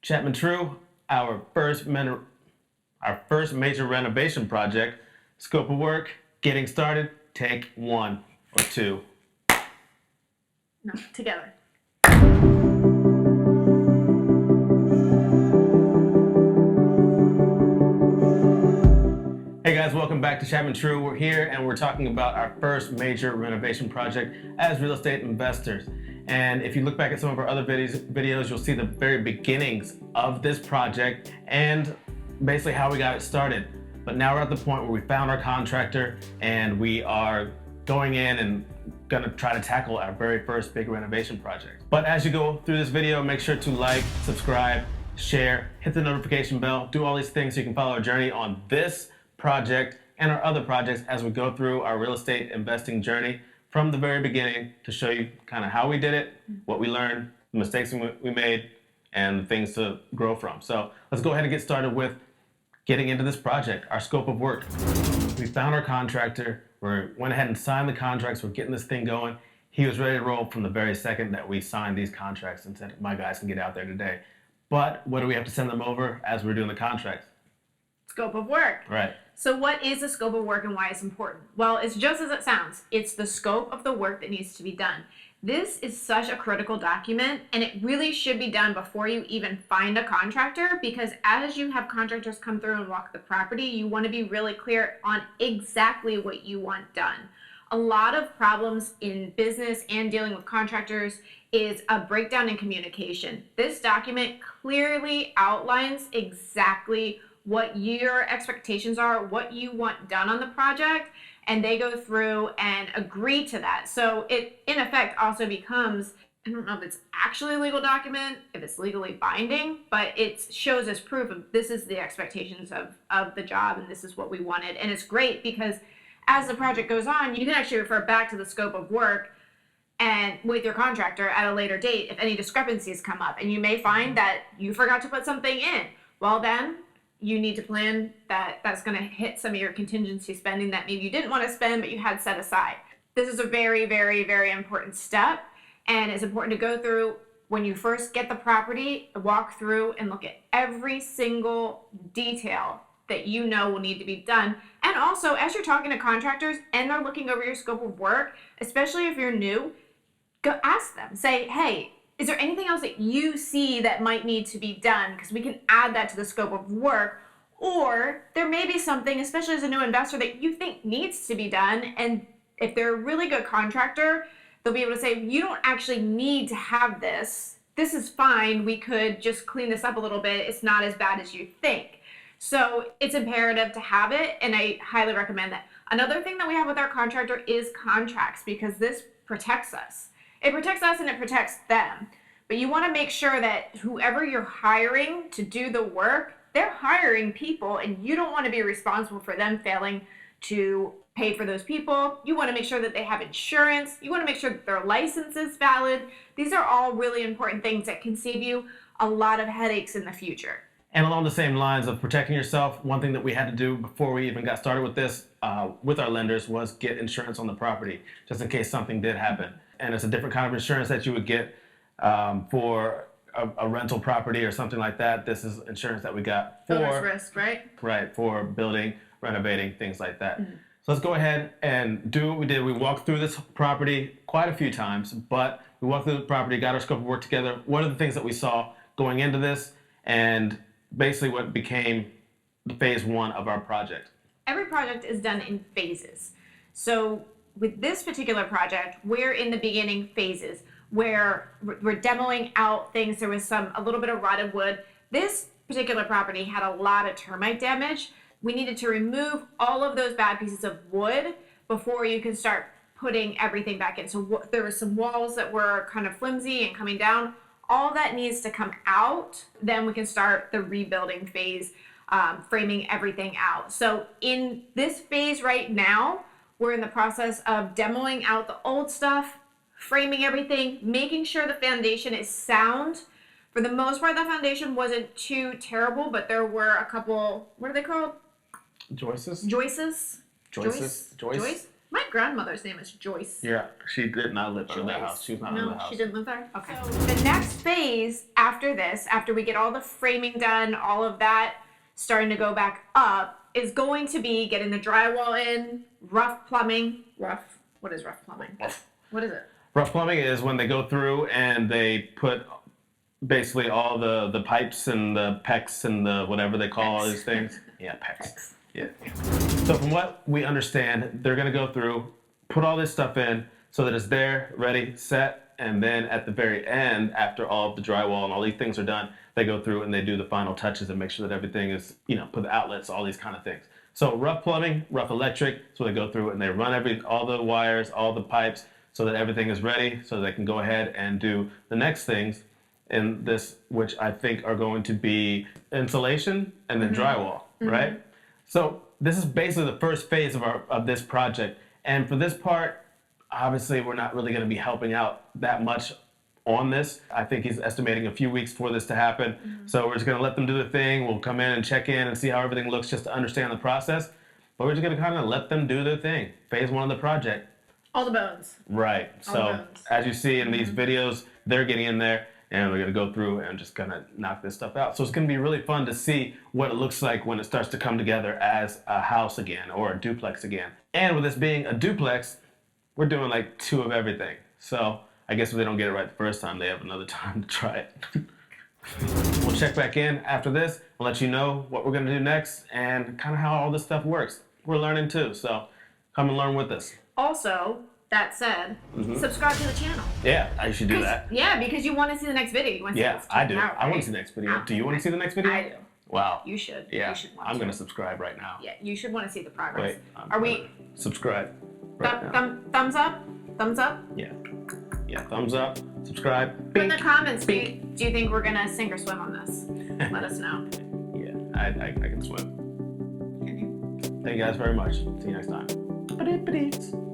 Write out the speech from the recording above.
Chapman True, our first major renovation project. Scope of work, getting started, take 1 or 2. No, together. Hey guys, welcome back to Chapman True. We're here and we're talking about our first major renovation project as real estate investors. And if you look back at some of our other videos, you'll see the very beginnings of this project and basically how we got it started. But now we're at the point where we found our contractor and we are going in and gonna try to tackle our very first big renovation project. But as you go through this video, make sure to like, subscribe, share, hit the notification bell, do all these things so you can follow our journey on this project and our other projects as we go through our real estate investing journey from the very beginning to show you kind of how we did it, what we learned, the mistakes we made, and the things to grow from. So let's go ahead and get started with getting into this project, our scope of work. We found our contractor, we went ahead and signed the contracts, we're getting this thing going. He was ready to roll from the very second that we signed these contracts and said, my guys can get out there today. But what do we have to send them over as we're doing the contracts? Scope of work. Right. So what is the scope of work and why it's important? Well, it's just as it sounds. It's the scope of the work that needs to be done. This is such a critical document, and it really should be done before you even find a contractor, because as you have contractors come through and walk the property, you want to be really clear on exactly what you want done. A lot of problems in business and dealing with contractors is a breakdown in communication. This document clearly outlines exactly what your expectations are, what you want done on the project, and they go through and agree to that. So it, in effect, also becomes, I don't know if it's actually a legal document, if it's legally binding, but it shows as proof of this is the expectations of the job and this is what we wanted. And it's great because as the project goes on, you can actually refer back to the scope of work and with your contractor at a later date if any discrepancies come up. And you may find that you forgot to put something in. Well, then you need to plan that's going to hit some of your contingency spending that maybe you didn't want to spend, but you had set aside. This is a very, very, very important step, and it's important to go through when you first get the property, walk through and look at every single detail that you know will need to be done. And also, as you're talking to contractors and they're looking over your scope of work, especially if you're new, go ask them. Say, hey, is there anything else that you see that might need to be done? Because we can add that to the scope of work. Or there may be something, especially as a new investor, that you think needs to be done. And if they're a really good contractor, they'll be able to say, you don't actually need to have this. This is fine. We could just clean this up a little bit. It's not as bad as you think. So it's imperative to have it, and I highly recommend that. Another thing that we have with our contractor is contracts, because this protects us. It protects us and it protects them. But you want to make sure that whoever you're hiring to do the work, they're hiring people, and you don't want to be responsible for them failing to pay for those people. You want to make sure that they have insurance. You want to make sure that their license is valid. These are all really important things that can save you a lot of headaches in the future. And along the same lines of protecting yourself, one thing that we had to do before we even got started with this, with our lenders, was get insurance on the property, just in case something did happen. And it's a different kind of insurance that you would get for a rental property or something like that. This is insurance that we got for Builder's risk, right? Right, for building, renovating, things like that. Mm-hmm. So let's go ahead and do what we did. We walked through this property quite a few times, but we walked through the property, got our scope of work together. What are the things that we saw going into this, and basically what became the phase 1 of our project? Every project is done in phases. So with this particular project, we're in the beginning phases where we're demoing out things. There was a little bit of rotted wood. This particular property had a lot of termite damage. We needed to remove all of those bad pieces of wood before you can start putting everything back in. So there were some walls that were kind of flimsy and coming down. All that needs to come out. Then we can start the rebuilding phase, framing everything out. So in this phase right now, we're in the process of demoing out the old stuff, framing everything, making sure the foundation is sound. For the most part, the foundation wasn't too terrible, but there were a couple, what are they called? Joists? Joists? Joists? Joist? My grandmother's name is Joyce. Yeah, she did not live in that house. She was not in the house. She didn't live there? Okay. So the next phase after this, after we get all the framing done, all of that starting to go back up, is going to be getting the drywall in, rough plumbing. What is rough plumbing? What is it? Rough plumbing is when they go through and they put basically all the pipes and the PEX and the whatever they call all these things. Yeah, PEX. Yeah. So from what we understand, they're going to go through, put all this stuff in so that it's there, ready, set, and then at the very end, after all of the drywall and all these things are done, they go through and they do the final touches and make sure that everything is, put the outlets, all these kind of things. So rough plumbing, rough electric, so they go through and they run all the wires, all the pipes, so that everything is ready, so they can go ahead and do the next things in this, which I think are going to be insulation and then drywall, right? So this is basically the first phase of this project. And for this part, obviously we're not really going to be helping out that much on this. I think he's estimating a few weeks for this to happen. So we're just going to let them do the thing. We'll come in and check in and see how everything looks just to understand the process. But we're just going to kind of let them do their thing. Phase 1 of the project. All the bones. Right. All the So bones. as you see in these videos, they're getting in there. And we're going to go through and just kind of knock this stuff out. So it's going to be really fun to see what it looks like when it starts to come together as a house again or a duplex again. And with this being a duplex, we're doing like 2 of everything. So I guess if they don't get it right the first time, they have another time to try it. We'll check back in after this. We'll let you know what we're going to do next and kind of how all this stuff works. We're learning too, so come and learn with us. Also, that said, subscribe to the channel. Yeah, I should do that. Yeah, because you want to see the next video. You want to see Yeah, what's I coming do. out, I want right? to see the next video. Do you want to see the next video? I do. Wow. You should. Yeah, You should want I'm to. going to subscribe right now. Yeah, you should want to see the progress. Wait. Are we Subscribe right now. thumbs up? Thumbs up? Yeah. Yeah, thumbs up, subscribe. Put in Bink. the comments. Do you think we're gonna sink or swim on this? Let us know. Yeah, I can swim. Can you? Thank you guys very much. See you next time.